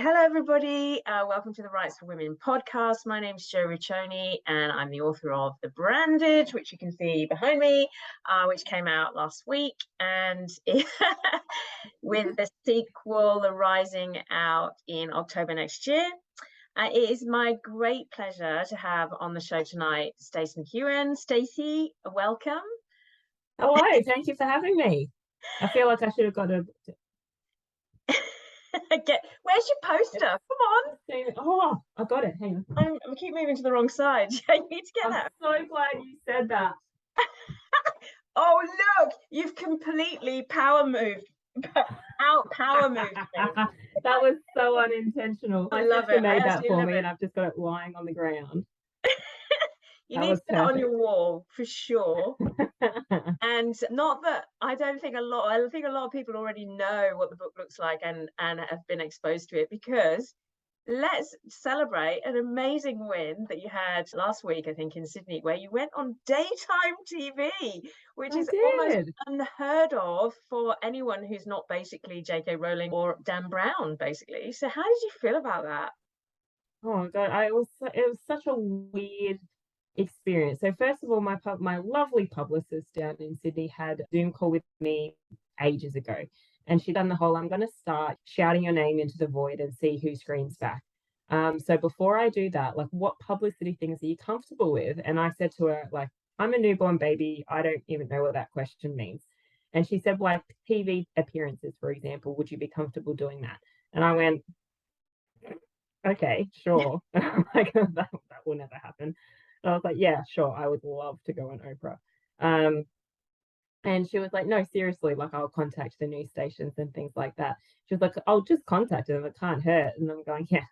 Hello, everybody. Welcome to the Rights for Women podcast. My name is Jo Riccioni, and I'm the author of The Branded, which you can see behind me, which came out last week, and with the sequel, The Rising, out in October next year. It is my great pleasure to have on the show tonight Stacey McEwan. Stacey, welcome. Hello, thank you for having me. I feel like I should have got a. Where's your poster? Come on. Oh, I got it. Hang on. I keep moving to the wrong side. You need to get I'm that. so glad you said that. Oh, look, you've completely power moved me. That was so unintentional. I My love sister it. I made that absolutely for love me, it. and I've just got it lying on the ground. You That need was to put it on perfect. your wall for sure. And not that I think a lot of people already know what the book looks like and have been exposed to it, because let's celebrate an amazing win that you had last week, I think, in Sydney, where you went on daytime TV, which I is almost did. unheard of for anyone who's not basically J.K. Rowling or Dan Brown, basically. So how did you feel about that? Oh God, it was such a weird experience. So first of all, my lovely publicist down in Sydney had a Zoom call with me ages ago, and she'd done the whole, I'm going to start shouting your name into the void and see who screams back. So before I do that, like, what publicity things are you comfortable with? And I said to her, like, I'm a newborn baby. I don't even know what that question means. And she said, like, TV appearances, for example, would you be comfortable doing that? And I went, okay, sure. Like, that will never happen. And I was like, yeah, sure, I would love to go on Oprah. And she was like, no, seriously, like, I'll contact the news stations and things like that. She was like, I'll just contact them, it can't hurt. And I'm going, yeah,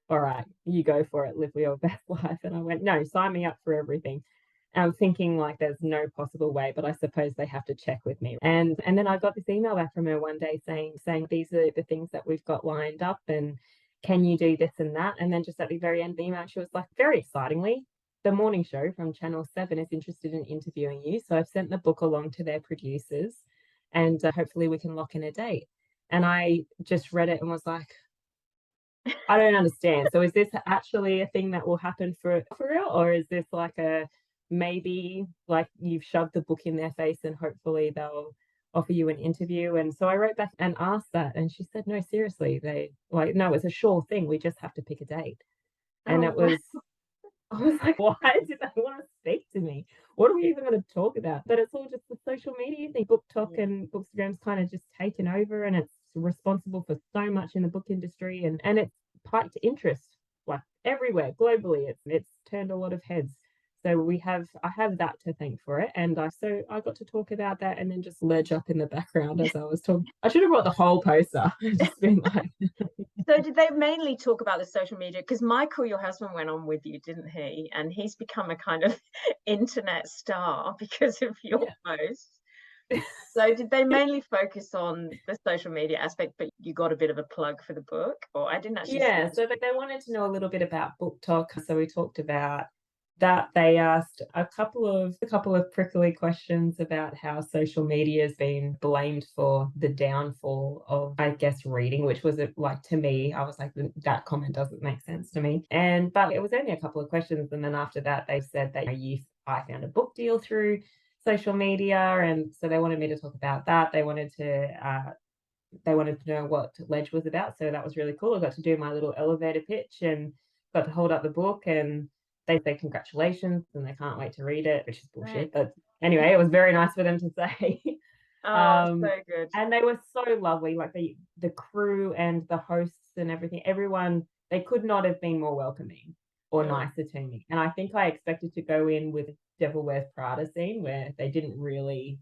all right, you go for it, live your best life. And I went, no, sign me up for everything. And I'm thinking, like, there's no possible way, but I suppose they have to check with me. And then I got this email back from her one day saying these are the things that we've got lined up, and can you do this and that? And then just at the very end of the email, she was like, very excitingly, the morning show from Channel 7 is interested in interviewing you. So I've sent the book along to their producers, and hopefully we can lock in a date. And I just read it and was like, I don't understand. So is this actually a thing that will happen for real? Or is this like a maybe, like, you've shoved the book in their face and hopefully they'll offer you an interview? And so I wrote back and asked that, and she said, no, seriously, they like, no, it's a sure thing. We just have to pick a date. And it was, I was like, why do they want to speak to me? What are we even going to talk about? But it's all just the social media thing. Book Talk and Bookstagram's kind of just taken over, and it's responsible for so much in the book industry, and it's piked interest like everywhere globally. It's turned a lot of heads. So I have that to thank for it, and I got to talk about that, and then just ledge up in the background as I was talking. I should have brought the whole poster. Just been like. So did they mainly talk about the social media? Because Michael, your husband, went on with you, didn't he? And he's become a kind of internet star because of your posts. So did they mainly focus on the social media aspect, but you got a bit of a plug for the book? Or I didn't actually see So they wanted to know a little bit about Book Talk. So we talked about that. They asked a couple of prickly questions about how social media has been blamed for the downfall of, I guess, reading, which was, like, to me, I was like, that comment doesn't make sense to me. But it was only a couple of questions, and then after that they said that, I found a book deal through social media, and so they wanted me to talk about that. They wanted to know what Ledge was about, so that was really cool. I got to do my little elevator pitch and got to hold up the book, and they say congratulations and they can't wait to read it, which is bullshit. But anyway, it was very nice for them to say. So good. And they were so lovely, like the crew and the hosts and everything. Everyone, they could not have been more welcoming or nicer to me. And I think I expected to go in with Devil Wears Prada scene where they didn't really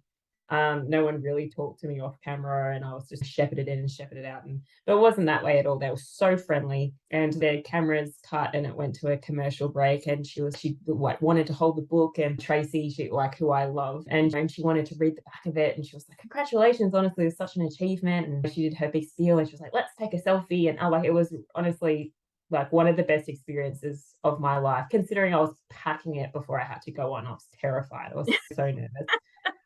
no one really talked to me off camera, and I was just shepherded in and shepherded out. But it wasn't that way at all. They were so friendly, and their cameras cut and it went to a commercial break, and she like wanted to hold the book, and Tracy, she, like, who I love, and she wanted to read the back of it, and she was like, congratulations, honestly, it's such an achievement. And she did her big spiel, and she was like, let's take a selfie. And like, it was honestly like one of the best experiences of my life, considering I was packing it before I had to go on. I was terrified. I was so nervous.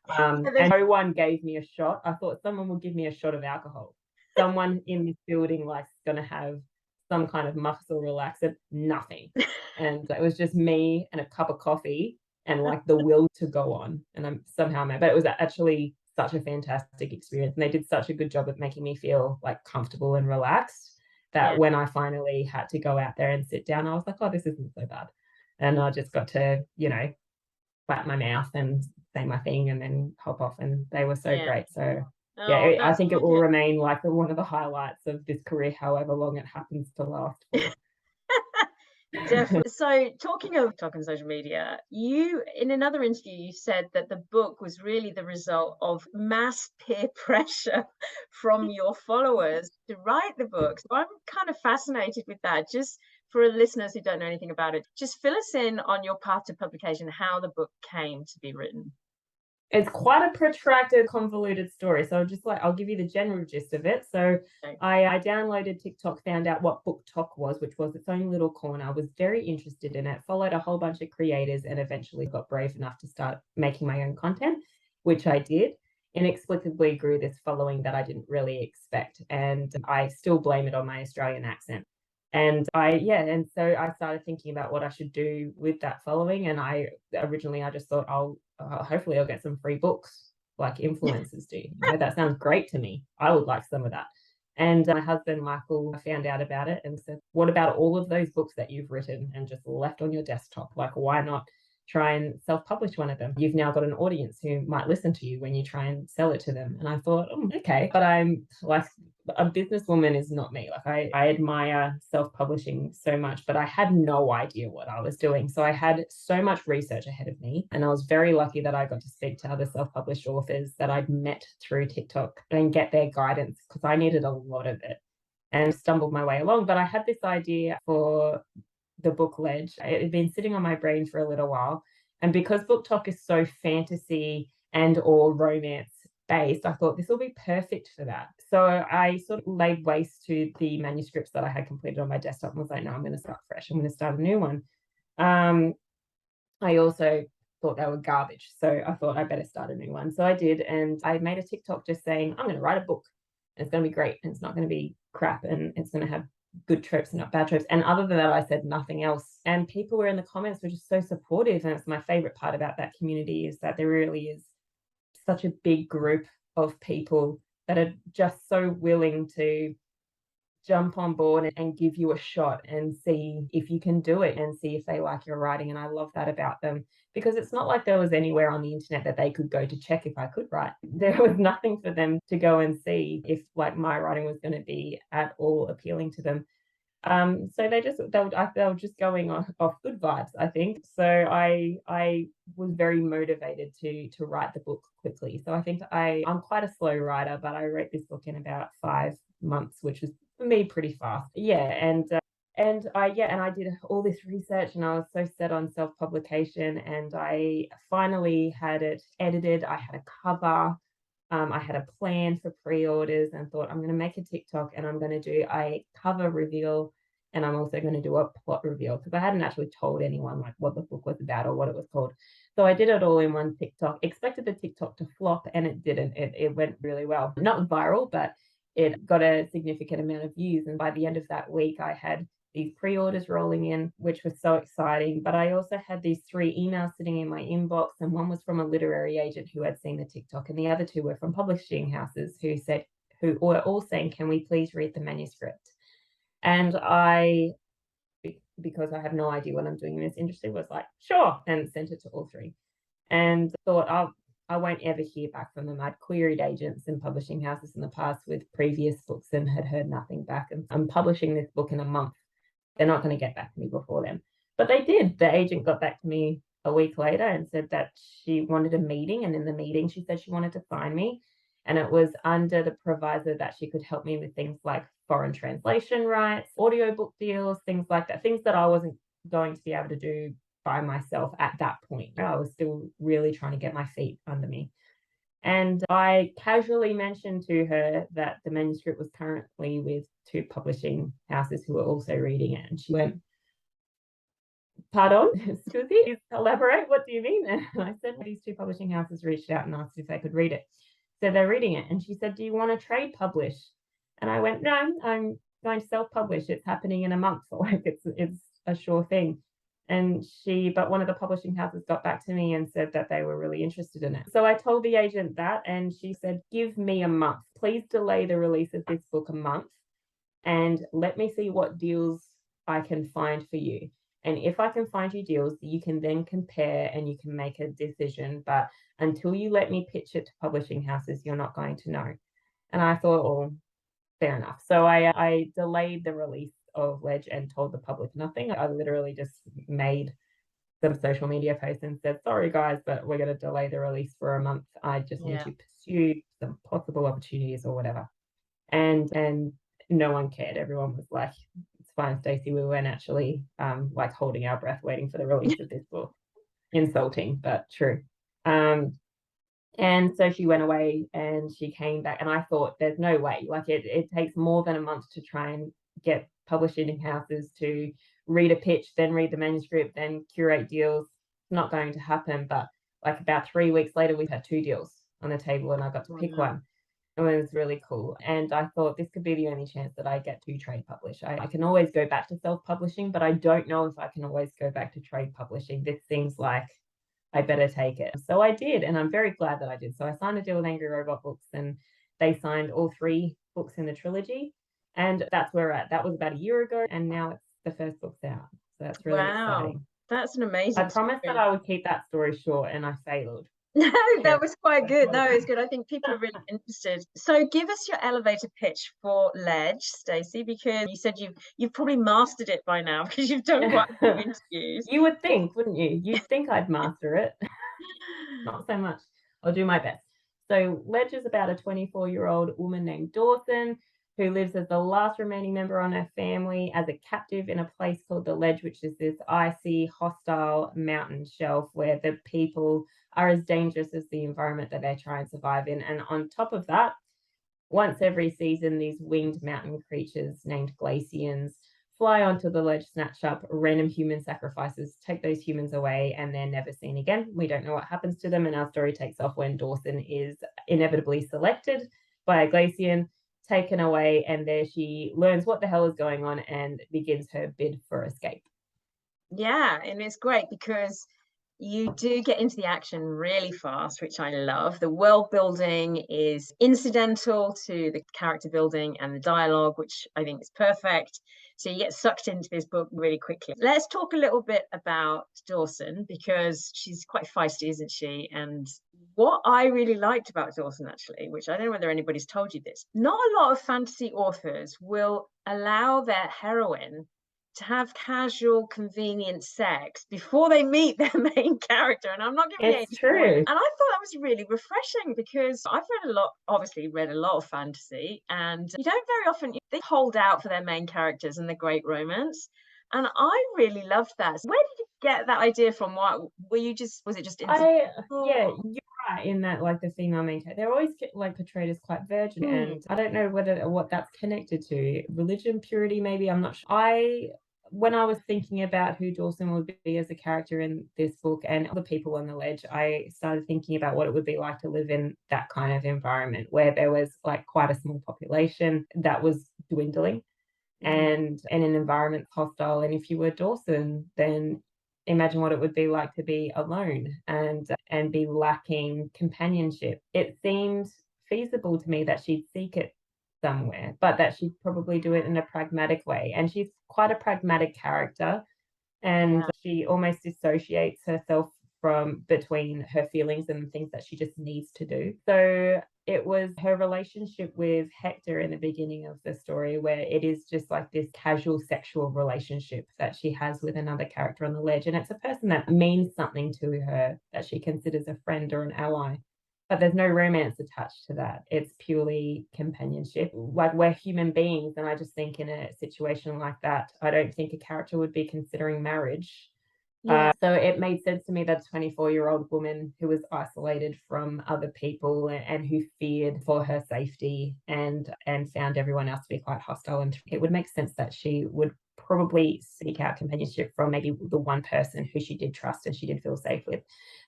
And no one gave me a shot. I thought someone would give me a shot of alcohol. Someone in this building, like, going to have some kind of muscle relaxer, nothing. And it was just me and a cup of coffee and like the will to go on. And I'm somehow mad, but it was actually such a fantastic experience. And they did such a good job of making me feel like comfortable and relaxed that when I finally had to go out there and sit down, I was like, oh, this isn't so bad. And I just got to, flap my mouth and say my thing and then hop off. And they were so great. So I think it will remain like one of the highlights of this career, however long it happens to last for. Definitely. So talking of TikTok and social media, you, in another interview, you said that the book was really the result of mass peer pressure from your followers to write the book. So I'm kind of fascinated with that. Just for listeners who don't know anything about it, just fill us in on your path to publication, how the book came to be written. It's quite a protracted, convoluted story. So I'll give you the general gist of it. So I downloaded TikTok, found out what BookTok was, which was its own little corner. I was very interested in it, followed a whole bunch of creators, and eventually got brave enough to start making my own content, which I did. Inexplicably grew this following that I didn't really expect. And I still blame it on my Australian accent. And so I started thinking about what I should do with that following. And I just thought, hopefully I'll get some free books like influencers do. That sounds great to me. I would like some of that. And my husband, Michael, found out about it and said, what about all of those books that you've written and just left on your desktop? Like, why not try and self-publish one of them? You've now got an audience who might listen to you when you try and sell it to them. And I thought, okay, but I'm like, a businesswoman is not me. Like I admire self-publishing so much, but I had no idea what I was doing. So I had so much research ahead of me. And I was very lucky that I got to speak to other self-published authors that I'd met through TikTok and get their guidance, because I needed a lot of it, and stumbled my way along. But I had this idea for the book Ledge. It had been sitting on my brain for a little while. And because BookTok is so fantasy and or romance based, I thought this will be perfect for that. So I sort of laid waste to the manuscripts that I had completed on my desktop and was like, no, I'm going to start fresh. I'm going to start a new one. I also thought they were garbage. So I thought I better start a new one. So I did. And I made a TikTok just saying, I'm going to write a book. And it's going to be great. And it's not going to be crap. And it's going to have good tropes and not bad tropes. And other than that, I said nothing else. And people were in the comments were just so supportive. And it's my favorite part about that community is that there really is such a big group of people that are just so willing to jump on board and give you a shot and see if you can do it and see if they like your writing. And I love that about them, because it's not like there was anywhere on the internet that they could go to check if I could write. There was nothing for them to go and see if like my writing was going to be at all appealing to them. So they were just going off good vibes, I think. So I was very motivated to write the book quickly. So I think I'm quite a slow writer, but I wrote this book in about 5 months, which was for me pretty fast. And I did all this research, and I was so set on self-publication, and I finally had it edited. I had a cover. I had a plan for pre-orders and thought, I'm going to make a TikTok and I'm going to do a cover reveal, and I'm also going to do a plot reveal, because I hadn't actually told anyone like what the book was about or what it was called. So I did it all in one TikTok, expected the TikTok to flop, and it didn't. It went really well. Not viral, but it got a significant amount of views. And by the end of that week, I had these pre-orders rolling in, which was so exciting. But I also had these 3 emails sitting in my inbox, and one was from a literary agent who had seen the TikTok, and the other 2 were from publishing houses who were all saying, can we please read the manuscript? And I, because I have no idea what I'm doing in this industry, was like, sure, and sent it to all 3. And thought, I won't ever hear back from them. I'd queried agents and publishing houses in the past with previous books and had heard nothing back. And I'm publishing this book in a month. They're not going to get back to me before then. But they did. The agent got back to me a week later and said that she wanted a meeting. And in the meeting, she said she wanted to sign me. And it was under the proviso that she could help me with things like foreign translation rights, audiobook deals, things like that, things that I wasn't going to be able to do by myself at that point. I was still really trying to get my feet under me. And I casually mentioned to her that the manuscript was currently with 2 publishing houses who were also reading it. And she went, pardon, Susie, elaborate, what do you mean? And I said, these 2 publishing houses reached out and asked if they could read it. So they're reading it. And she said, do you want to trade publish? And I went, no, I'm going to self-publish. It's happening in a month. Like it's a sure thing. But one of the publishing houses got back to me and said that they were really interested in it. So I told the agent that, and she said, give me a month. Please delay the release of this book a month and let me see what deals I can find for you. And if I can find you deals, you can then compare and you can make a decision. But until you let me pitch it to publishing houses, you're not going to know. And I thought, oh, fair enough. So I delayed the release of Ledge and told the public nothing. I literally just made some social media posts and said, sorry guys, but we're going to delay the release for a month. I just need to pursue some possible opportunities or whatever. And no one cared. Everyone was like, it's fine, Stacey. We weren't actually like holding our breath waiting for the release of this book. Insulting, but true. And so she went away and she came back, and I thought, there's no way. Like it takes more than a month to try and get publishing houses to read a pitch, then read the manuscript, then curate deals. It's not going to happen. But like about 3 weeks later, we had 2 deals on the table and I got to pick one. It was really cool. And I thought this could be the only chance that I get to trade publish. I can always go back to self-publishing, but I don't know if I can always go back to trade publishing. This seems like I better take it. So I did, and I'm very glad that I did. So I signed a deal with Angry Robot Books, and they signed all 3 books in the trilogy. And that's where we're at. That was about a year ago, and now it's the first book's out. So that's really exciting. That's an amazing I promised that I would keep that story short, and I failed. No, that was quite good. No, it's good. I think people are really interested. So give us your elevator pitch for Ledge, Stacey, because you said you've probably mastered it by now because you've done quite a few interviews. You would think, wouldn't you? You'd think I'd master it. Not so much. I'll do my best. So Ledge is about a 24-year-old woman named Dawsyn who lives as the last remaining member on her family as a captive in a place called the Ledge, which is this icy, hostile mountain shelf where the people are as dangerous as the environment that they try and survive in. And on top of that, once every season, these winged mountain creatures named Glacians fly onto the Ledge, snatch up random human sacrifices, take those humans away, and they're never seen again. We don't know what happens to them, and our story takes off when Dawsyn is inevitably selected by a Glacian, taken away, and there she learns what the hell is going on and begins her bid for escape. Yeah, and it's great because you do get into the action really fast, which I love. The world building is incidental to the character building and the dialogue, which I think is perfect. So you get sucked into this book really quickly. Let's talk a little bit about Dawsyn because she's quite feisty, isn't she? And what I really liked about Dawsyn, actually, which I don't know whether anybody's told you this, not a lot of fantasy authors will allow their heroine to have casual, convenient sex before they meet their main character. And I'm not giving It's true. And I thought that was really refreshing because I've read a lot of fantasy, and you don't very often, they hold out for their main characters and the great romance. And I really loved that. So where did you get that idea from? What was it just yeah, you're right in that, like the female main character, they're always like portrayed as quite virgin, and I don't know what that's connected to. Religion, purity, maybe, I'm not sure. When I was thinking about who Dawsyn would be as a character in this book and other people on the Ledge, I started thinking about what it would be like to live in that kind of environment where there was like quite a small population that was dwindling and an environment hostile. And if you were Dawsyn, then imagine what it would be like to be alone and be lacking companionship. It seemed feasible to me that she'd seek it somewhere, but that she'd probably do it in a pragmatic way. And she's quite a pragmatic character, and she almost dissociates herself from between her feelings and the things that she just needs to do. So it was her relationship with Hector in the beginning of the story, where it is just like this casual sexual relationship that she has with another character on the Ledge. And it's a person that means something to her, that she considers a friend or an ally. But there's no romance attached to that. It's purely companionship. Like, we're human beings, and I just think in a situation like that, I don't think a character would be considering marriage. So it made sense to me that a 24-year-old woman who was isolated from other people and who feared for her safety and found everyone else to be quite hostile, and it would make sense that she would probably seek out companionship from maybe the one person who she did trust and she did feel safe with.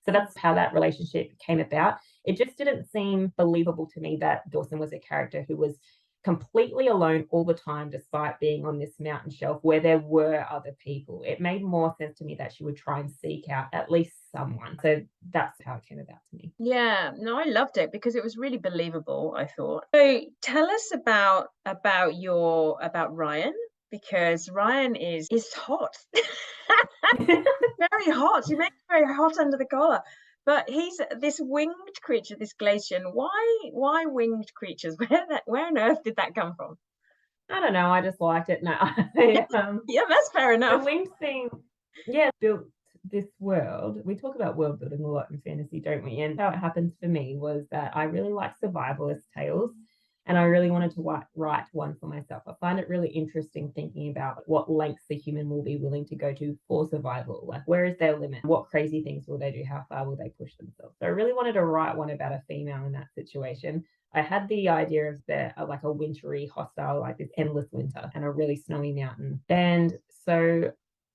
So that's how that relationship came about. It just didn't seem believable to me that Dawsyn was a character who was completely alone all the time, despite being on this mountain shelf where there were other people. It made more sense to me that she would try and seek out at least someone. So that's how it came about to me. Yeah, no, I loved it because it was really believable, I thought. So tell us about Ryan, because Ryan is hot. Very hot. He makes me very hot under the collar. But he's this winged creature, this Glacian. Why winged creatures? Where on earth did that come from? I don't know. I just liked it. No, Yeah, that's fair the enough. winged thing, yeah, built this world. We talk about world building a lot in fantasy, don't we? And how it happens for me was that I really like survivalist tales, and I really wanted to write one for myself. I find it really interesting thinking about what lengths the human will be willing to go to for survival. Like, where is their limit? What crazy things will they do? How far will they push themselves? So I really wanted to write one about a female in that situation. I had the idea of like a wintry, hostile, like this endless winter and a really snowy mountain. And so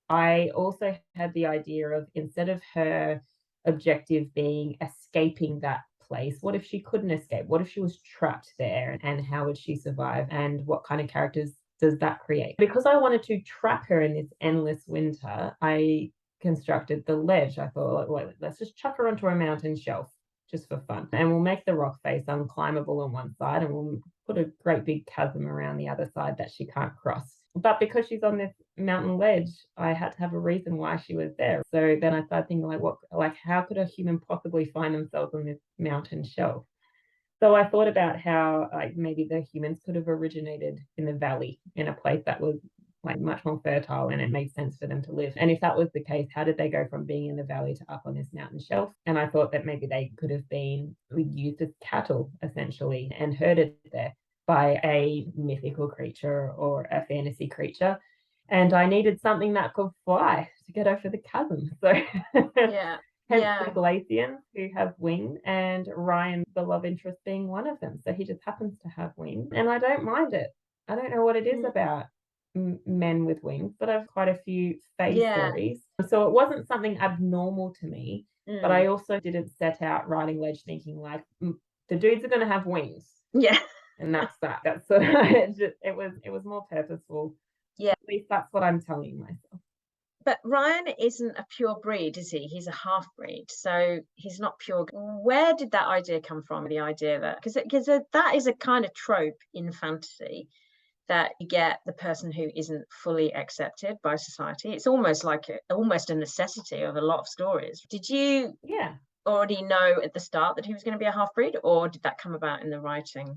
I also had the idea of, instead of her objective being escaping that place, what if she couldn't escape? What if she was trapped there, and how would she survive? And what kind of characters does that create? Because I wanted to trap her in this endless winter, I constructed the ledge. I thought, well, let's just chuck her onto a mountain shelf just for fun. And we'll make the rock face unclimbable on one side, and we'll put a great big chasm around the other side that she can't cross. But because she's on this mountain ledge, I had to have a reason why she was there. So then I started thinking, how could a human possibly find themselves on this mountain shelf? So I thought about how maybe the humans could have originated in the valley, in a place that was like much more fertile, and it made sense for them to live. And if that was the case, how did they go from being in the valley to up on this mountain shelf? And I thought that maybe they could have been used as cattle, essentially, and herded there by a mythical creature or a fantasy creature. And I needed something that could fly to get over the chasm. So Yeah. hence Yeah. the Glacians, who have wings, and Ryan, the love interest, being one of them. So he just happens to have wings, and I don't mind it. I don't know what it is about men with wings, but I've quite a few fae stories. So it wasn't something abnormal to me, but I also didn't set out writing Ledge thinking like, the dudes are going to have wings. Yeah. And that's that. That's it was more purposeful. Yeah. At least that's what I'm telling myself. But Ryan isn't a pure breed, is he? He's a half breed, so he's not pure. Where did that idea come from? The idea that because that is a kind of trope in fantasy, that you get the person who isn't fully accepted by society. It's almost like almost a necessity of a lot of stories. Did you already know at the start that he was going to be a half breed, or did that come about in the writing?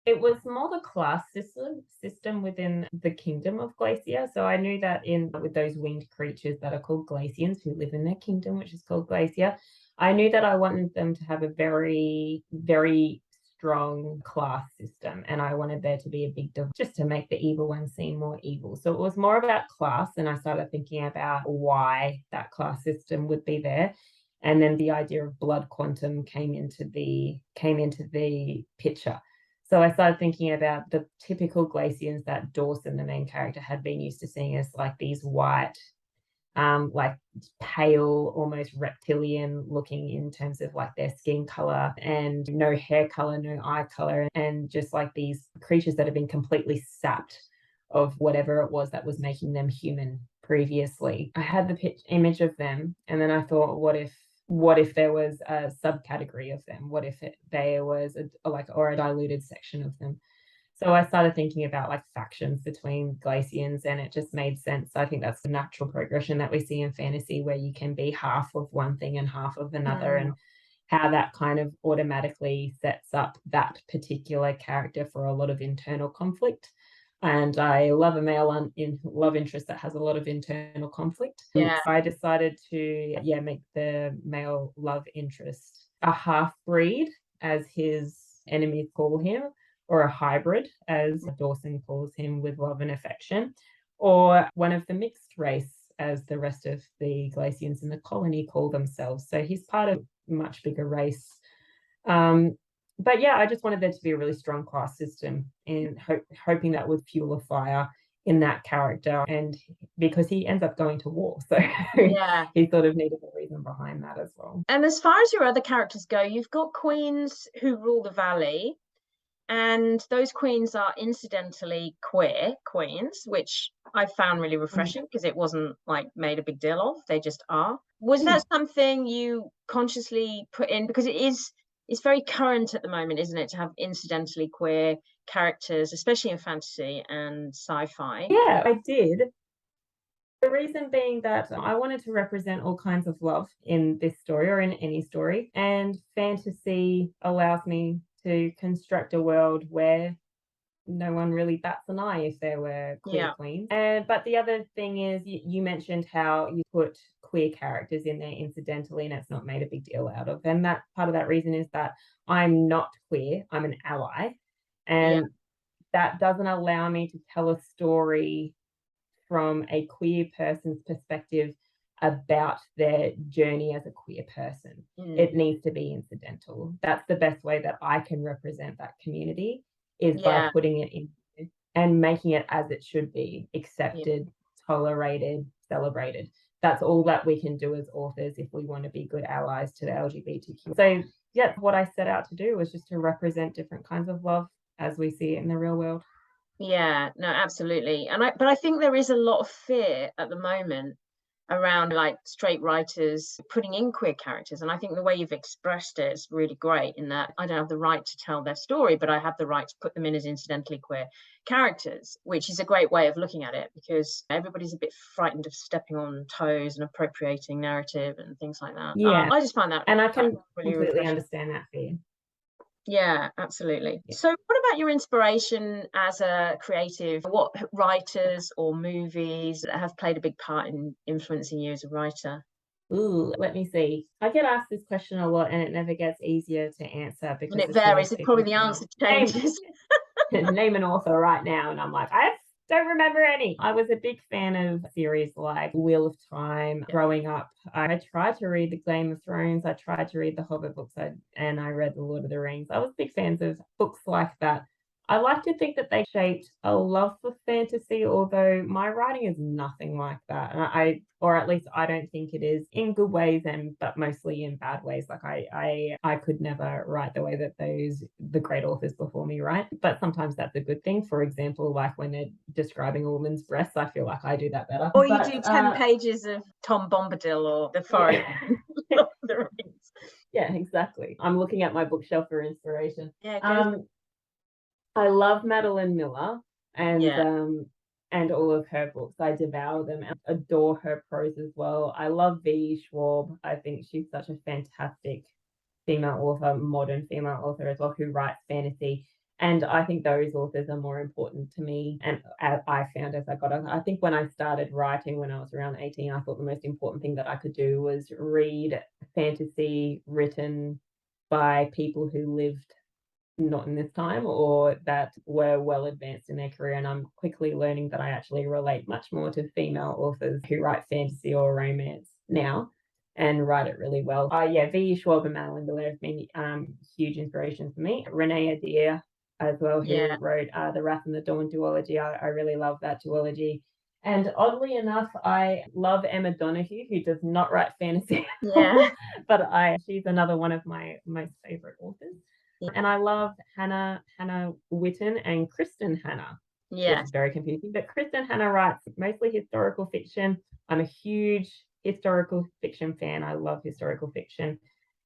It was more the class system within the kingdom of Glacia. So I knew that with those winged creatures that are called Glacians, who live in their kingdom, which is called Glacia, I knew that I wanted them to have a very, very strong class system, and I wanted there to be a big divide, just to make the evil one seem more evil. So it was more about class, and I started thinking about why that class system would be there. And then the idea of blood quantum came into the picture. So I started thinking about the typical Glacians that Dawsyn, the main character, had been used to seeing as like these white, like pale, almost reptilian looking in terms of like their skin color, and no hair color, no eye color, and just like these creatures that have been completely sapped of whatever it was that was making them human previously. I had the image of them, and then I thought, what if there was a subcategory of them? What if there was a diluted section of them? So I started thinking about like factions between Glacians, and it just made sense. I think that's the natural progression that we see in fantasy, where you can be half of one thing and half of another, and how that kind of automatically sets up that particular character for a lot of internal conflict. And I love a male love interest that has a lot of internal conflict. Yeah. So I decided to make the male love interest a half breed, as his enemies call him, or a hybrid, as Dawsyn calls him, with love and affection, or one of the mixed race, as the rest of the Glacians in the colony call themselves. So he's part of a much bigger race. But yeah, I just wanted there to be a really strong class system, and hoping that would fuel a fire in that character. And because he ends up going to war, so he sort of needed a reason behind that as well. And as far as your other characters go, you've got queens who rule the valley, And those queens are incidentally queer queens, which I found really refreshing because it wasn't like made a big deal of. They just are. Was that something you consciously put in? Because it's very current at the moment, isn't it, to have incidentally queer characters, especially in fantasy and sci-fi? Yeah, I did. The reason being that I wanted to represent all kinds of love in this story or in any story, and fantasy allows me to construct a world where no one really bats an eye if there were queer queens. But the other thing is, you mentioned how you put queer characters in there incidentally, and it's not made a big deal out of. And that part of that reason is that I'm not queer; I'm an ally, and that doesn't allow me to tell a story from a queer person's perspective about their journey as a queer person. It needs to be incidental. That's the best way that I can represent that community, is by putting it in and making it as it should be, accepted, tolerated, celebrated. That's all that we can do as authors if we want to be good allies to the LGBTQ. So yeah, what I set out to do was just to represent different kinds of love as we see it in the real world. Yeah, no, absolutely. But I think there is a lot of fear at the moment around like straight writers putting in queer characters. And I think the way you've expressed it is really great, in that I don't have the right to tell their story, but I have the right to put them in as incidentally queer characters, which is a great way of looking at it, because everybody's a bit frightened of stepping on toes and appropriating narrative and things like that. Yeah. I just find that, and I can really completely refreshing. understand that fear. Yeah, absolutely. So what about your inspiration as a creative? What writers or movies have played a big part in influencing you as a writer? Ooh, let me see. I get asked this question a lot, and it never gets easier to answer And because it as soon varies. as It's probably people the say, answer changes. name an author right now, and I'm like, I don't remember any. I was a big fan of series like Wheel of Time growing up. I tried to read the Game of Thrones. I tried to read the Hobbit books, and I read the Lord of the Rings. I was big fans of books like that. I like to think that they shaped a love for fantasy, although my writing is nothing like that. And or at least I don't think it is, in good ways, but mostly in bad ways. Like I could never write the way that the great authors before me write. But sometimes that's a good thing. For example, like when they're describing a woman's breasts, I feel like I do that better. Or you do 10 pages of Tom Bombadil or the Forest. The Rings. Yeah, exactly. I'm looking at my bookshelf for inspiration. Yeah, I love Madeline Miller and all of her books. I devour them and adore her prose as well. I love V. Schwab. I think she's such a fantastic female author, modern female author as well, who writes fantasy. And I think those authors are more important to me. And as I found as I got older, I think when I started writing when I was around 18, I thought the most important thing that I could do was read fantasy written by people who lived not in this time or that were well advanced in their career. And I'm quickly learning that I actually relate much more to female authors who write fantasy or romance now and write it really well. V. Schwab and Madeline Miller have been huge inspiration for me. Renee Adair as well, who wrote The Wrath and the Dawn duology. I really love that duology. And oddly enough, I love Emma Donoghue, who does not write fantasy, but she's another one of my most favorite authors. And I love Hannah Witten and Kristen Hanna. Which is very confusing. But Kristen Hanna writes mostly historical fiction. I'm a huge historical fiction fan. I love historical fiction.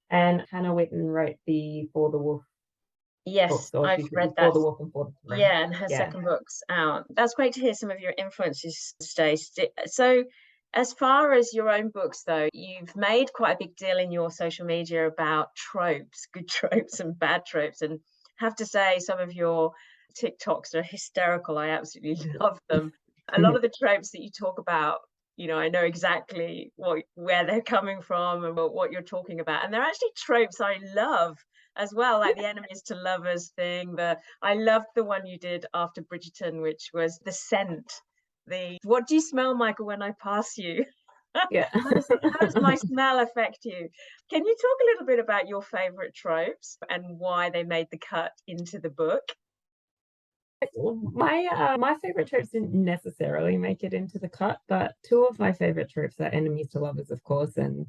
And Hannah Witten wrote the For the Wolf. Yes, I've read that. For the Wolf and For the Throne. Yeah, and her second book's out. That's great to hear some of your influences, Stacey. So as far as your own books, though, you've made quite a big deal in your social media about tropes, good tropes and bad tropes. And have to say, some of your TikToks are hysterical. I absolutely love them. A lot of the tropes that you talk about, I know exactly where they're coming from and what you're talking about. And they're actually tropes I love as well, like the enemies to lovers thing. I loved the one you did after Bridgerton, which was the scent. What do you smell, Michael, when I pass you? Yeah. How does my smell affect you? Can you talk a little bit about your favorite tropes and why they made the cut into the book? My favorite tropes didn't necessarily make it into the cut, but two of my favorite tropes are enemies to lovers, of course, and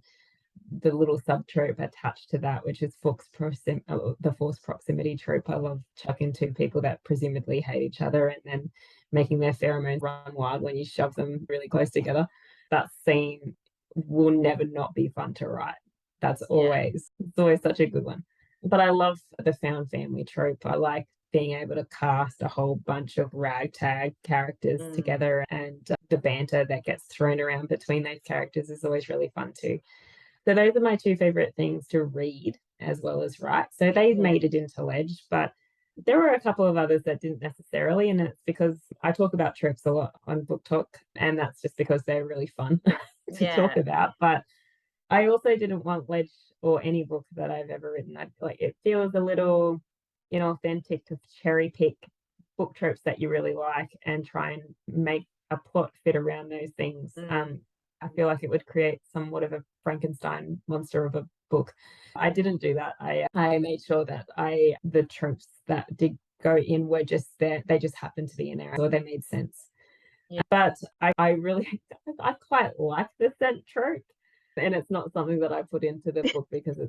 the little sub trope attached to that, which is the forced proximity trope. I love chucking two people that presumably hate each other and then making their pheromones run wild when you shove them really close together. That scene will never not be fun to write. It's always such a good one. But I love the found family trope. I like being able to cast a whole bunch of ragtag characters together, and the banter that gets thrown around between those characters is always really fun too. So those are my two favorite things to read as well as write. So they made it into Ledge, but there were a couple of others that didn't necessarily, and it's because I talk about tropes a lot on Book Talk, and that's just because they're really fun to talk about. But I also didn't want Ledge or any book that I've ever written. It feels a little inauthentic to cherry pick book tropes that you really like and try and make a plot fit around those things. I feel like it would create somewhat of a Frankenstein monster of a book. I didn't do that. I made sure that the tropes that did go in were just there. They just happened to be in there, or they made sense. But I really, I quite like the scent trope, and it's not something that I put into the book because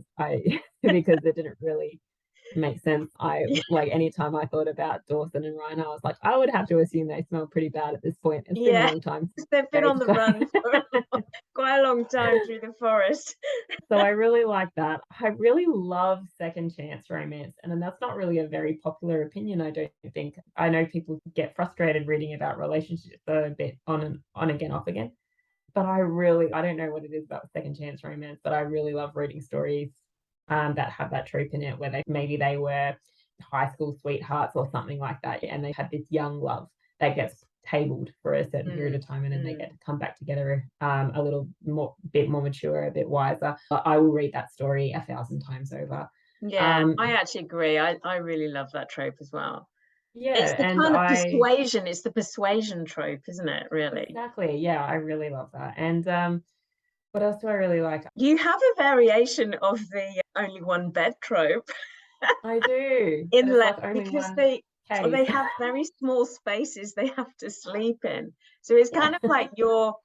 because it didn't really make sense. Anytime I thought about Dawsyn and Ryan, I was like, I would have to assume they smell pretty bad at this point. It's been a long time. They've been on the run for quite a long time through the forest. So I really like that. I really love second chance romance, and that's not really a very popular opinion, I don't think. I know people get frustrated reading about relationships a bit on again, off again. But I don't know what it is about second chance romance, but I really love reading stories that have that trope in it, where they were high school sweethearts or something like that, and they had this young love that gets tabled for a certain period of time, and then they get to come back together a bit more mature, a bit wiser. I will read that story 1,000 times over. I actually agree. I really love that trope as well. It's the and kind of persuasion. It's the persuasion trope, isn't it? Really. Exactly. Yeah, I really love that. And what else do I really like? You have a variation of the only one bed trope. I do. Because they have very small spaces they have to sleep in. So it's kind of like your,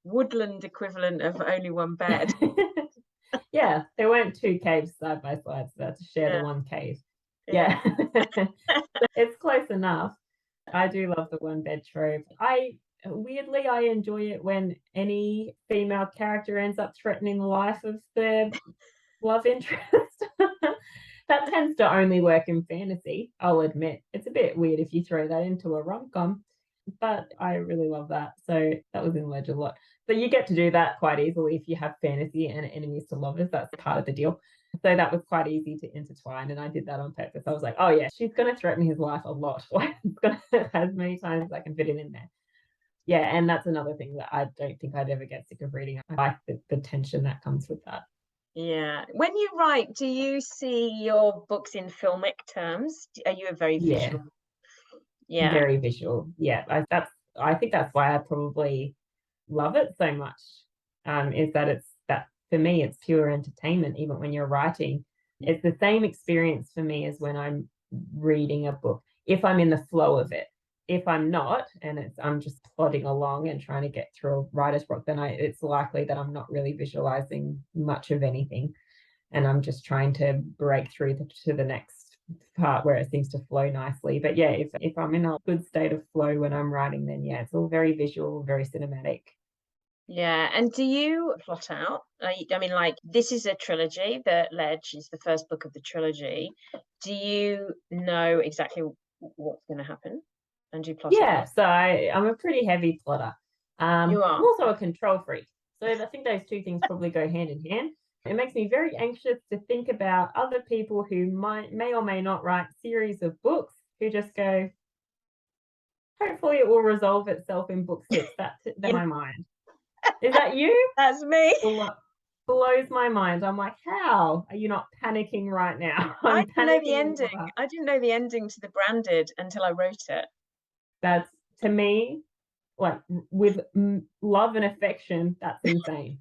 woodland equivalent of only one bed. Yeah, there weren't two caves side by side, so they had to share the one cave. Yeah. It's close enough. I do love the one bed trope. Weirdly, I enjoy it when any female character ends up threatening the life of their love interest. That tends to only work in fantasy, I'll admit. It's a bit weird if you throw that into a rom-com, but I really love that. So that was in Ledge a lot. So you get to do that quite easily if you have fantasy and enemies to lovers. That's part of the deal. So that was quite easy to intertwine, and I did that on purpose. I was like, oh yeah, she's going to threaten his life a lot. As many times as I can fit it in there. Yeah, and that's another thing that I don't think I'd ever get sick of reading. I like the tension that comes with that. Yeah. When you write, do you see your books in filmic terms? Are you a very visual? Yeah. Very visual. Yeah. I think that's why I probably love it so much. Is that for me, it's pure entertainment. Even when you're writing, it's the same experience for me as when I'm reading a book, if I'm in the flow of it. If I'm not, and I'm just plodding along and trying to get through a writer's block, then it's likely that I'm not really visualizing much of anything, and I'm just trying to break through to the next part where it seems to flow nicely. But yeah, if I'm in a good state of flow when I'm writing, then yeah, it's all very visual, very cinematic. Yeah. And do you plot out? This is a trilogy. The Ledge is the first book of the trilogy. Do you know exactly what's going to happen? And do you plot it out? So I'm a pretty heavy plotter. You are. I'm also a control freak. So I think those two things probably go hand in hand. It makes me very anxious to think about other people who may or may not write series of books who just go, hopefully it will resolve itself in book 6. That's my mind. Is that you? That's me. Blows my mind. I'm like, how are you not panicking right now? I didn't know the ending. I didn't know the ending to The Branded until I wrote it. That's, to me, like, with love and affection, that's insane.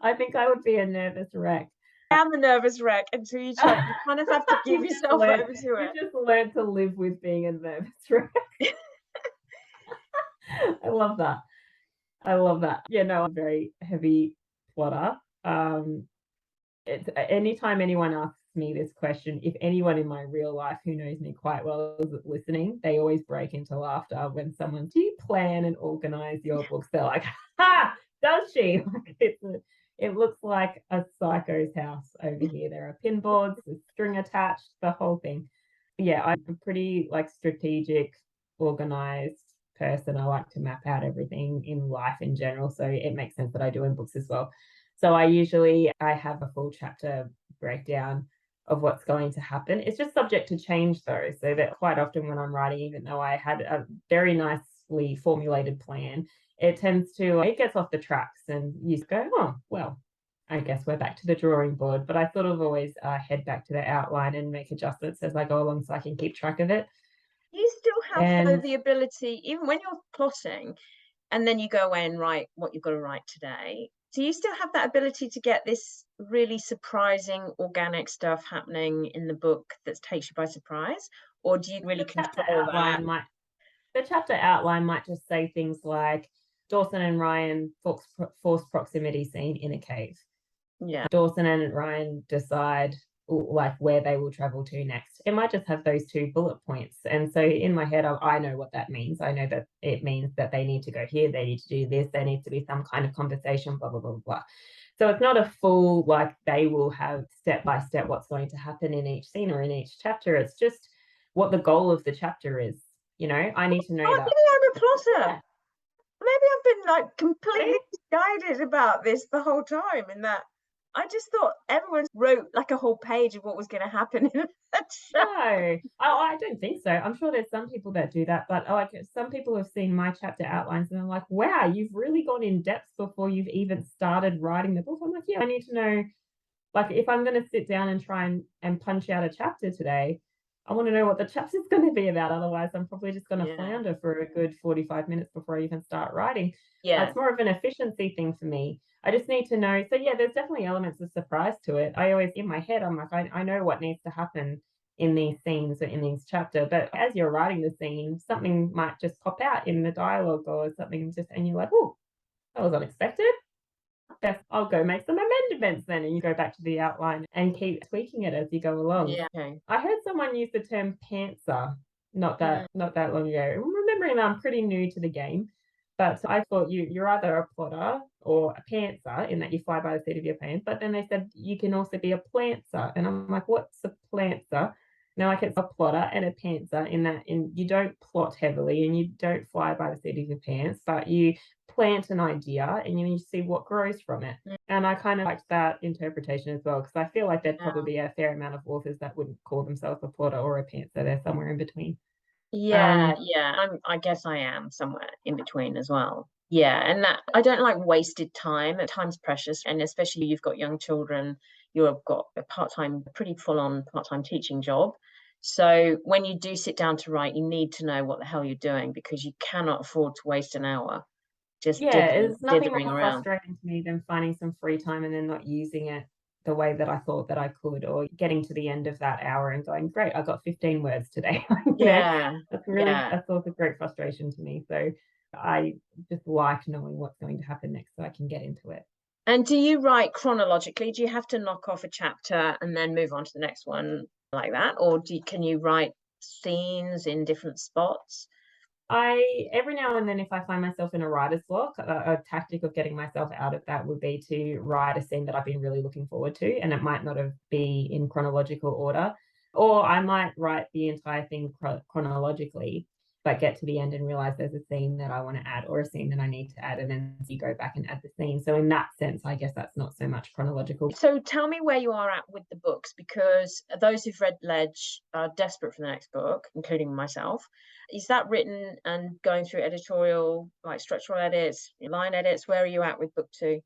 I think I would be a nervous wreck. I'm a nervous wreck until you try. You kind of have to give yourself over to it. You just learn to live with being a nervous wreck. I love that. I love that. Yeah, no, I'm a very heavy plotter. It's anytime anyone asks me this question, if anyone in my real life who knows me quite well is listening, they always break into laughter when someone, do you plan and organize your books? They're like, ha, does she? Like it looks like a psycho's house over here. There are pin boards, the string attached, the whole thing. Yeah, I'm a pretty like strategic, organized person. I like to map out everything in life in general. So it makes sense that I do in books as well. So I have a full chapter breakdown of what's going to happen. It's just subject to change though, so that quite often when I'm writing, even though I had a very nicely formulated plan, it gets off the tracks and you go, oh, well, I guess we're back to the drawing board. But I sort of always head back to the outline and make adjustments as I go along so I can keep track of it. You still have though And the ability, even when you're plotting, and then you go away and write what you've got to write today. Do you still have that ability to get this really surprising organic stuff happening in the book that takes you by surprise, or do you really control that? the chapter outline might just say things like Dawsyn and Ryan forced proximity scene in a cave. Yeah. Dawsyn and Ryan decide like where they will travel to next. It might just have those two bullet points. And so in my head, I know what that means. I know that it means that they need to go here, they need to do this, there needs to be some kind of conversation, blah, blah, blah, blah. So it's not a full, like they will have step by step what's going to happen in each scene or in each chapter. It's just what the goal of the chapter is. You know, I need to know that. Maybe I'm a plotter. Yeah. Maybe I've been like completely guided about this the whole time, in that I just thought everyone wrote like a whole page of what was going to happen in that show. No, I don't think so. I'm sure there's some people that do that, but like some people have seen my chapter outlines and they're like, wow, you've really gone in depth before you've even started writing the book. I'm like, yeah, I need to know, like if I'm going to sit down and try and punch out a chapter today, I want to know what the chapter's going to be about. Otherwise, I'm probably just going to flounder for a good 45 minutes before I even start writing. Yeah. It's more of an efficiency thing for me. I just need to know. So yeah, there's definitely elements of surprise to it. I always, in my head, I'm like, I know what needs to happen in these scenes or in these chapter, but as you're writing the scene, something might just pop out in the dialogue or something just, and you're like, oh, that was unexpected. I'll go make some amendments then, and you go back to the outline and keep tweaking it as you go along. Yeah. Okay. I heard someone use the term pantser not that long ago. I'm remembering that I'm pretty new to the game, but I thought you're either a plotter or a pantser in that you fly by the seat of your pants. But then they said you can also be a plantser, and I'm like, what's a plantser? No, like it's a plotter and a pantser in that you don't plot heavily and you don't fly by the seat of your pants, but you plant an idea and you see what grows from it. And I kind of liked that interpretation as well, because I feel like there'd probably be a fair amount of authors that wouldn't call themselves a plotter or a pantser. They're somewhere in between. Yeah, I guess I am somewhere in between as well. Yeah, and that I don't like wasted time. Time's precious, and especially you've got young children, you've got a part-time, pretty full-on part-time teaching job. So when you do sit down to write, you need to know what the hell you're doing, because you cannot afford to waste an hour just it's nothing dithering more around. frustrating to me than finding some free time and then not using it the way that I thought that I could, or getting to the end of that hour and going, great, I got 15 words today. That's also great frustration to me. So I just like knowing what's going to happen next so I can get into it. And do you write chronologically? Do you have to knock off a chapter and then move on to the next one like that? Or can you write scenes in different spots? Every now and then, if I find myself in a writer's block, a tactic of getting myself out of that would be to write a scene that I've been really looking forward to, and it might not be in chronological order, or I might write the entire thing chronologically, but get to the end and realize there's a scene that I want to add or a scene that I need to add, and then you go back and add the scene. So in that sense, I guess that's not so much chronological. So tell me where you are at with the books, because those who've read Ledge are desperate for the next book, including myself. Is that written and going through editorial, like structural edits, line edits? Where are you at with book 2?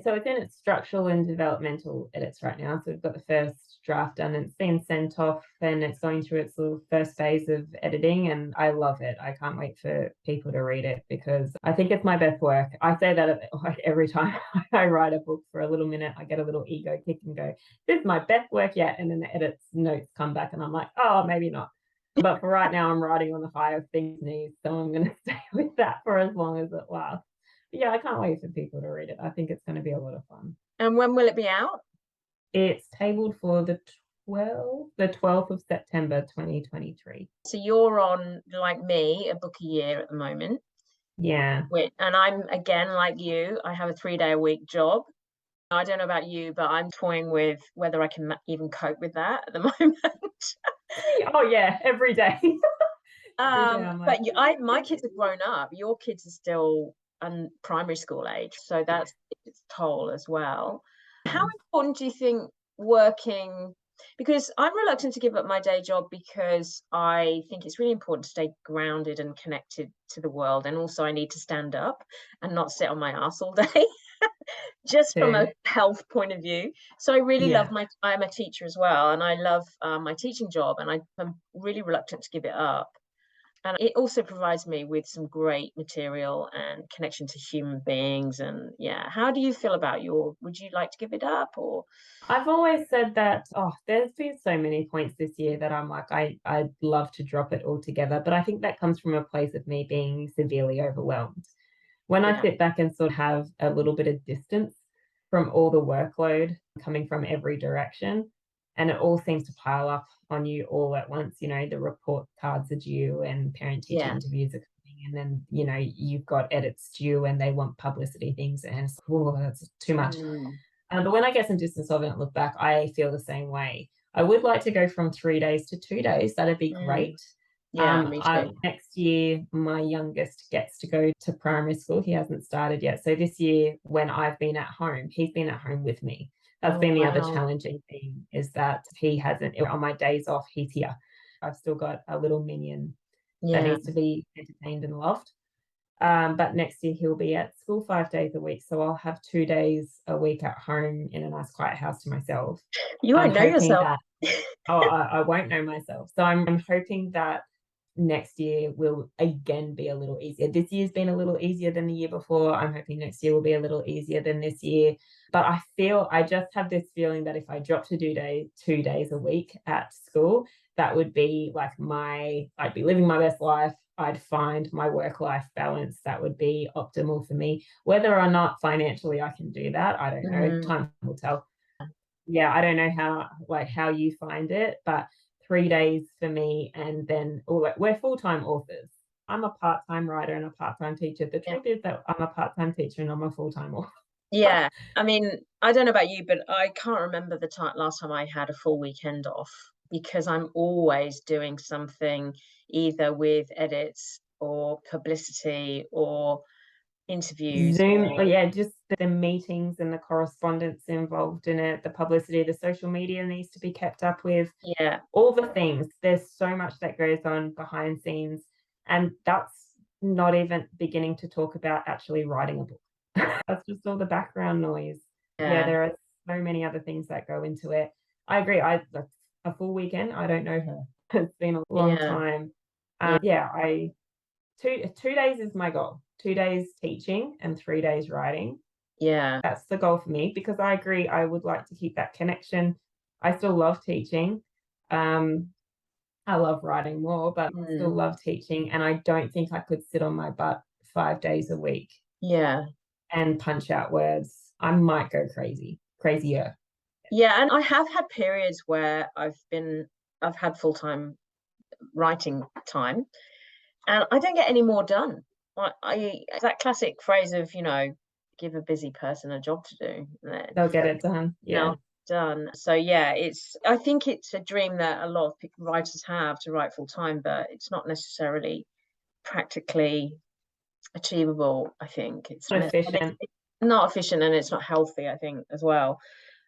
So it's in its structural and developmental edits right now. So we've got the first draft done and it's been sent off and it's going through its little first phase of editing, and I love it. I can't wait for people to read it because I think it's my best work. I say that like every time I write a book for a little minute, I get a little ego kick and go, this is my best work yet. And then the edits notes come back and I'm like, oh, maybe not. But for right now, I'm riding on the high of things knees. So I'm going to stay with that for as long as it lasts. Yeah, I can't wait for people to read it. I think it's going to be a lot of fun. And when will it be out? It's tabled for the 12th of September 2023. So you're on, like me, a book a year at the moment. Yeah. And I'm, again, like you, I have a 3-day-a-week job. I don't know about you, but I'm toying with whether I can even cope with that at the moment. Oh yeah, every day. Every day I'm like, My kids have grown up. Your kids are still primary school age, so that's its toll as well. How important do you think working? Because I'm reluctant to give up my day job because I think it's really important to stay grounded and connected to the world, and also I need to stand up and not sit on my ass all day. Just from a too. health point of view. So I really love Yeah. I'm a teacher as well, and I love my teaching job, and I'm really reluctant to give it up. And it also provides me with some great material and connection to human beings. And yeah, how do you feel about would you like to give it up or? I've always said that, there's been so many points this year that I'm like, I'd love to drop it altogether. But I think that comes from a place of me being severely overwhelmed. When I Yeah, sit back and sort of have a little bit of distance from all the workload coming from every direction, and it all seems to pile up on you all at once, the report cards are due and parent teacher yeah, interviews are coming, and then, you've got edits due and they want publicity things, and it's, that's too much. mm, But when I get some distance of it and look back, I feel the same way. I would like to go from 3 days to 2 days. That'd be mm. great. Yeah, me too. Next year, my youngest gets to go to primary school. He hasn't started yet. So this year, when I've been at home, he's been at home with me. That's Oh been the other wow. challenging thing, is that he hasn't, on my days off, he's here. I've still got a little minion that Yeah. needs to be entertained and loved. But next year he'll be at school 5 days a week. So I'll have 2 days a week at home in a nice quiet house to myself. You I'm won't know hoping yourself. that, I won't know myself. So I'm hoping that next year will again be a little easier. This year's been a little easier than the year before. I'm hoping next year will be a little easier than this year. But I just have this feeling that if I drop to 2 days a week at school, that would be like I'd be living my best life. I'd find my work-life balance. That would be optimal for me. Whether or not financially I can do that, I don't know. Mm, Time will tell. Yeah, I don't know how you find it, but 3 days for me, and then we're full-time authors. I'm a part-time writer and a part-time teacher. The yeah. truth is that I'm a part-time teacher and I'm a full-time author. Yeah. I mean, I don't know about you, but I can't remember the last time I had a full weekend off because I'm always doing something either with edits or publicity or interviews Zoom, or yeah, just the meetings and the correspondence involved in it, the publicity, the social media needs to be kept up with, yeah. all the things. There's so much that goes on behind scenes, and that's not even beginning to talk about actually writing a book. That's just all the background noise. Yeah, Yeah. there are so many other things that go into it. I agree. That's a full weekend. I don't know her. It's been a long Yeah. time. Yeah. Yeah, I 2 days is my goal. 2 days teaching and 3 days writing. Yeah. That's the goal for me, because I agree I would like to keep that connection. I still love teaching. Um, I love writing more, but I still Mm, love teaching. And I don't think I could sit on my butt 5 days a week yeah. and punch out words. I might go crazy, crazier. Yeah. And I have had periods where I've had full-time writing time and I don't get any more done. That classic phrase of, give a busy person a job to do. They'll get it done. Now Yeah. done. So yeah, I think it's a dream that a lot of writers have to write full time, but it's not necessarily practically achievable. I think and Efficient. it's not efficient and it's not healthy, I think, as well.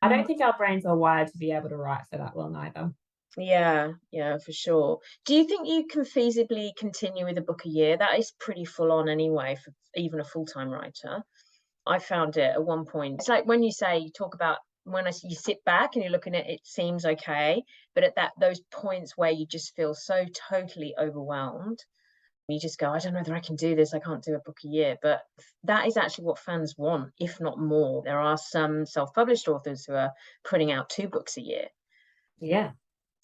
I don't think our brains are wired to be able to write for that long either. Yeah, yeah, for sure. Do you think you can feasibly continue with a book a year? That is pretty full on anyway for even a full-time writer. I found it at one point. It's like when you talk about you sit back and you're looking at it, it seems okay, but at those points where you just feel so totally overwhelmed, you just go, I don't know whether I can do this. I can't do a book a year. But that is actually what fans want, if not more. There are some self-published authors who are putting out 2 books a year. Yeah.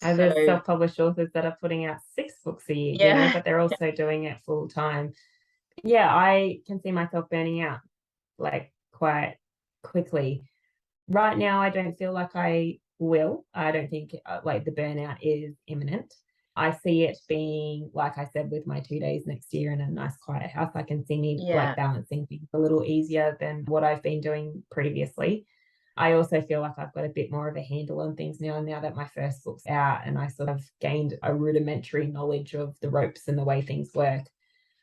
And So there's self-published authors that are putting out 6 books a year, yeah, but they're also doing it full time. Yeah, I can see myself burning out. like quite quickly. Right now, I don't feel like I will. I don't think like the burnout is imminent. I see it being, like I said, with my 2 days next year in a nice quiet house, I can see me like Yeah. balancing things a little easier than what I've been doing previously. I also feel like I've got a bit more of a handle on things now that my first book's out and I sort of gained a rudimentary knowledge of the ropes and the way things work.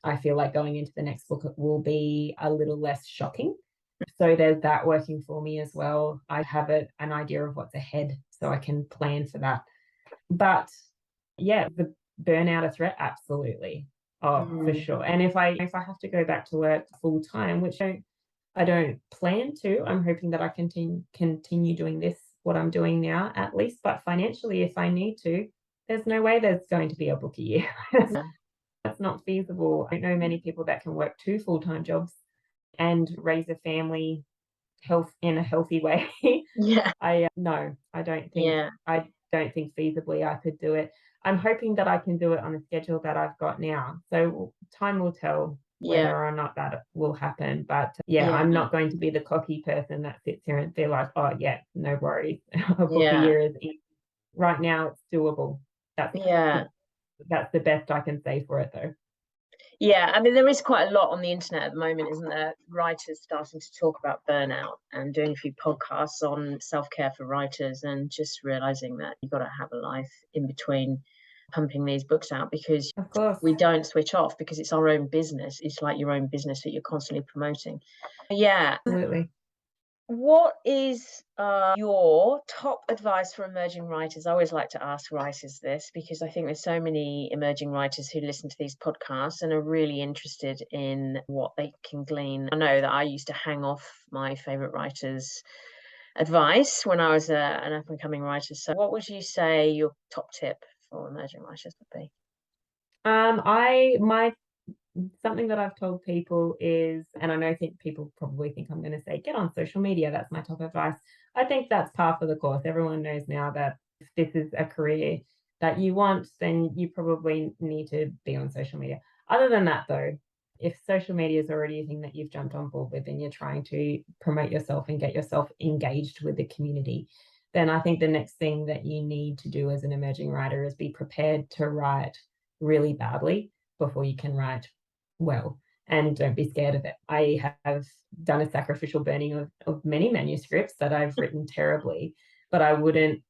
I feel like going into the next book will be a little less shocking. So there's that working for me as well. I have an idea of what's ahead, so I can plan for that. But yeah, the burnout a threat, absolutely. Oh, for sure. And if I have to go back to work full time, which I don't plan to, I'm hoping that I continue doing this, what I'm doing now at least. But financially, if I need to, there's no way there's going to be a book a year. That's not feasible. I don't know many people that can work 2 full-time jobs and raise a family in a healthy way. Yeah. No, I don't think Yeah. feasibly I could do it. I'm hoping that I can do it on the schedule that I've got now. So time will tell whether or not that will happen. But yeah, I'm not going to be the cocky person that sits here and be like, oh yeah, no worries. A book a year is easy. Right now it's doable. That's the best I can say for it though. Yeah, I mean, there is quite a lot on the internet at the moment, isn't there? Writers starting to talk about burnout and doing a few podcasts on self-care for writers and just realizing that you've got to have a life in between pumping these books out because Of course. we don't switch off because it's our own business. It's like your own business that you're constantly promoting. Yeah. Absolutely. What is your top advice for emerging writers? I always like to ask writers this because I think there's so many emerging writers who listen to these podcasts and are really interested in what they can glean. I know that I used to hang off my favorite writers' advice when I was an up-and-coming writer. So what would you say your top tip for emerging writers would be? My something that I've told people is, and I know people probably think I'm going to say, get on social media. That's my top advice. I think that's par for the course. Everyone knows now that if this is a career that you want, then you probably need to be on social media. Other than that, though, if social media is already a thing that you've jumped on board with and you're trying to promote yourself and get yourself engaged with the community, then I think the next thing that you need to do as an emerging writer is be prepared to write really badly before you can write well, and don't be scared of it. I have done a sacrificial burning of many manuscripts that I've written terribly, but I wouldn't,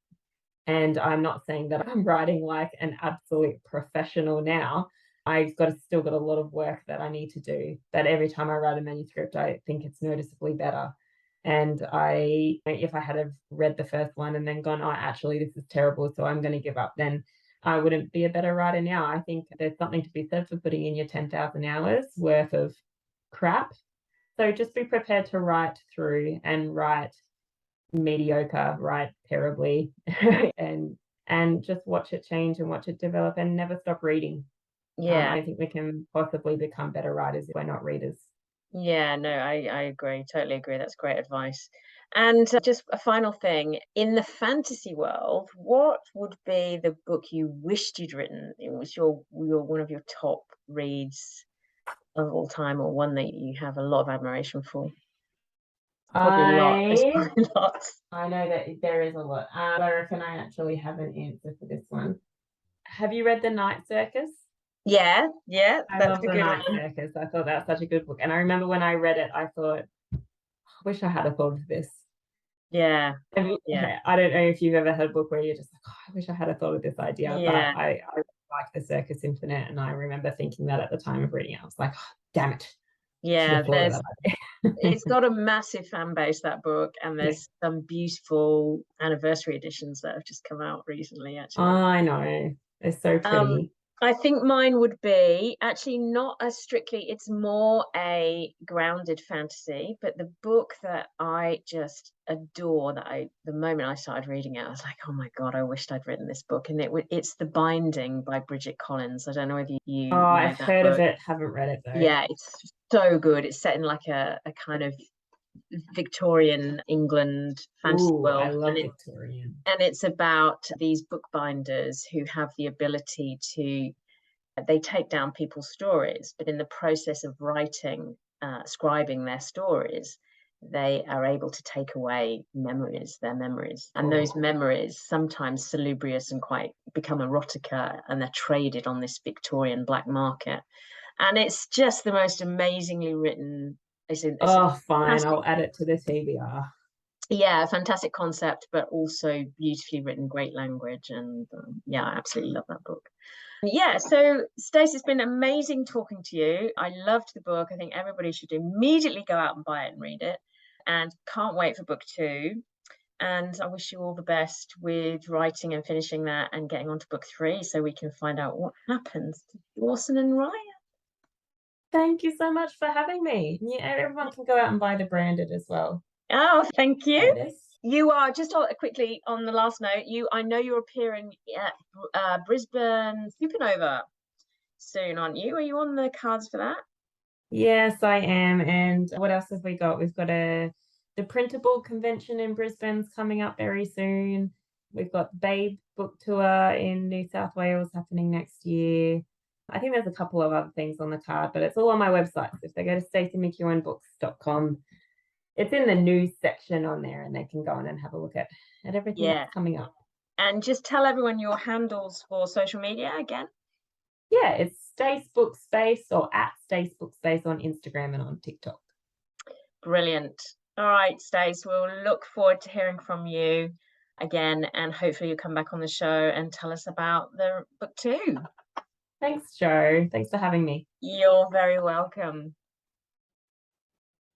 and I'm not saying that I'm writing like an absolute professional now. I've still got a lot of work that I need to do, but every time I write a manuscript, I think it's noticeably better. And if I had have read the first one and then gone, oh, actually, this is terrible, so I'm going to give up, then I wouldn't be a better writer now. I think there's something to be said for putting in your 10,000 hours worth of crap. So just be prepared to write through and write mediocre, write terribly, and just watch it change and watch it develop and never stop reading. Yeah. I think we can possibly become better writers if we're not readers. Yeah, no, I agree. Totally agree. That's great advice. And just a final thing, in the fantasy world, what would be the book you wished you'd written? It was your one of your top reads of all time, or one that you have a lot of admiration for? Probably a lot. There's probably lots. I know that there is a lot. I reckon I actually have an answer for this one. Have you read The Night Circus? Yeah, I that's love a The good Night one. Circus. I thought that was such a good book. And I remember when I read it, I thought, I wish I had a thought of this. Yeah. I don't know if you've ever had a book where you're just like, oh, I wish I had a thought of this idea. Yeah. But I like The Circus Infinite, and I remember thinking that at the time of reading it. I was like, oh, damn it. Yeah, it's idea. got a massive fan base, that book, and there's some beautiful anniversary editions that have just come out recently, actually. I know. They're so pretty. I think mine would be actually not as strictly, it's more a grounded fantasy, but the book that I just adore, the moment I started reading it, I was like, oh my God, I wished I'd written this book. And it's The Binding by Bridget Collins. I don't know whether you know I've that heard book. of it, haven't read it though. Yeah, it's so good. It's set in like a kind of Victorian England fantasy world. I love Victorian. And it's about these bookbinders who have the ability to, they take down people's stories, but in the process of writing, scribing their stories, they are able to take away their memories. And those memories, sometimes salubrious and quite become erotica, and they're traded on this Victorian black market. And it's just the most amazingly written. Fine. I'll add it to the TBR. Yeah, fantastic concept, but also beautifully written, great language. And yeah, I absolutely love that book. Yeah, so Stacey, it's been amazing talking to you. I loved the book. I think everybody should immediately go out and buy it and read it. And can't wait for book 2. And I wish you all the best with writing and finishing that and getting on to book 3 so we can find out what happens to Dawsyn and Ryan. Thank you so much for having me. Yeah, everyone can go out and buy the branded as well. Oh, thank you. You are, just quickly on the last note, I know you're appearing at Brisbane Supernova soon, aren't you? Are you on the cards for that? Yes, I am. And what else have we got? We've got the printable convention in Brisbane's coming up very soon. We've got Babe book tour in New South Wales happening next year. I think there's a couple of other things on the card, but it's all on my website. So if they go to staceymcEwanbooks.com, it's in the news section on there, and they can go on and have a look at everything that's coming up. And just tell everyone your handles for social media again. Yeah, it's Stace Book Space, or at Stace Book Space on Instagram and on TikTok. Brilliant. All right, Stace, we'll look forward to hearing from you again, and hopefully you'll come back on the show and tell us about the book 2. Thanks, Jo. Thanks for having me. You're very welcome.